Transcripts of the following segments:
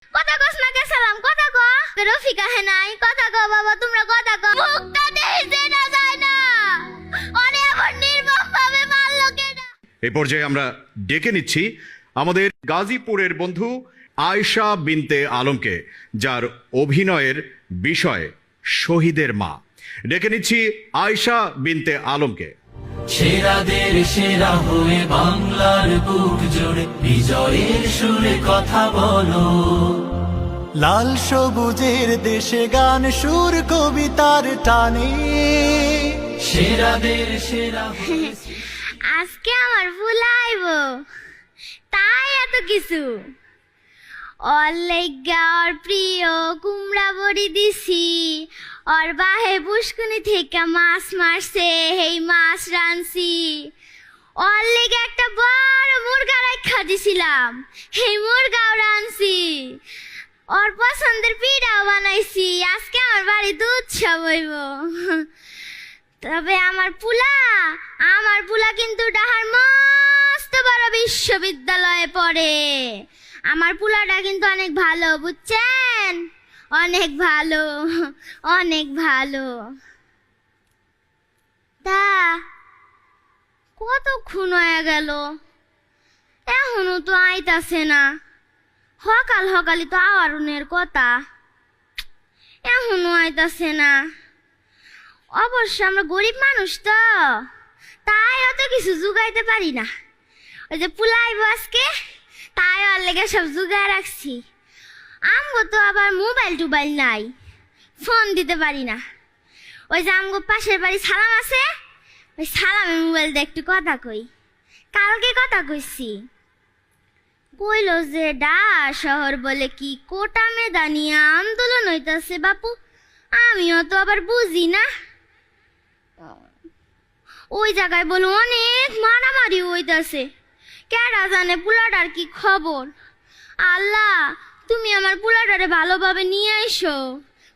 কথা কস না কে সালাম কথা ক রফিকা হে নাই কথা ক বাবা তোমরা কথা ক মুখটা দেইছে না যায় না আরে আমার নির্মম ভাবে মারলো কেনা। এই পর্যায়ে আমরা ডেকে নিচ্ছি আমাদের গাজীপুরের বন্ধু আয়েশা বিনতে আলমকে, যার অভিনয়ের বিষয় শহীদের মা। ডেকে নিচ্ছি আয়েশা বিনতে আলমকে। সেরাদের সেরা হয়ে বাংলার বুক জুড়ে বিজয়ের সুরে কথা বলো। লাল সবুজের দেশে গান সুর কবিতার টানে সেরাদের সেরা আজকে আমার ভুলাইব তাই এত কিছু অলেগা ওর প্রিয় কুমড়া বড়ি দিছি ওর বাহে পুষ্কুনি থেকে মাছ মারছে হেই মাছ রানছি ওর লেগে একটা বড় মুরগা রাখা দিছিলাম হেই মুরগাও রানছি ওর পছন্দের পিঠাও বানাইছি আজকে আমার বাড়িতে উৎসব হইব। তবে আমার পুলা কিন্তু ডাহার মস্ত বড় বিশ্ববিদ্যালয়ে পড়ে। আমার পুলাটা কিন্তু অনেক ভালো বুঝছেন, অনেক ভালো অনেক ভালো। তা কতক্ষণ হয়ে গেল এখনো তো আইতাছে না। সকালই তো আওয়ারনের কথা এখনো আইতাছে না। অবশ্য আমরা গরিব মানুষ তো তাই অত কিছু জুগাইতে পারি না। ওই যে পুলাইব আজকে তাই ওর লেগে সব জুগায় রাখছি। আমগো তো আবার মোবাইল নাই, ফোন দিতে পারি না। ওই যে আমগো পাশের বাড়ি সালাম আছে, ওই সালামের মোবাইল দিয়ে একটু কথা কই। কালকে কথা কইছি, কইলো যে শহর বলে কি কোটা মেদানি আন্দোলন হইতাছে বাপু। আমিও তো আবার বুঝি না। ওই জায়গায় বলো অনেক মারামারি হইতাছে, কেডা জানে পুলাটার কি খবর। আল্লাহ তুমি আমার পুলাটারে ভালোভাবে নিয়ে আইসো,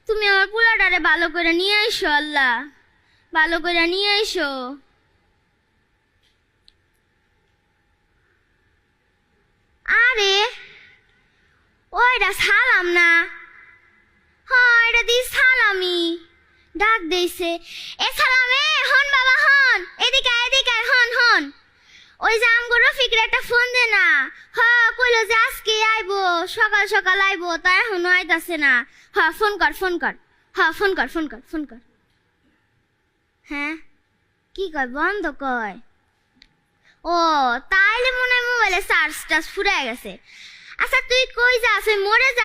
তুমি আমার পুলাটারে ভালো করে নিয়ে আইসো, আল্লাহ ভালো করে নিয়ে আইসো। আরে ওইটা সালাম না, হ্যাঁ এটা দি সালামি ডাক দিছে। এ সালামে হন বাবা হন, এদিকে হন। ওই যে আমগো রফিকের একটা ফোন দে না। হ্যাঁ কইলো যে আজকে আইবো, সকাল আইবো, তা এখনো আইতাছে না। হ্যাঁ ফোন কর হ্যাঁ ফোন কর। হ্যাঁ কি কয় বন্ধ কয়? ও তাইলে মনে হয় মোবাইলে চার্জ ফুরায় গেছে। আচ্ছা তুই কই যাস, মরে যা।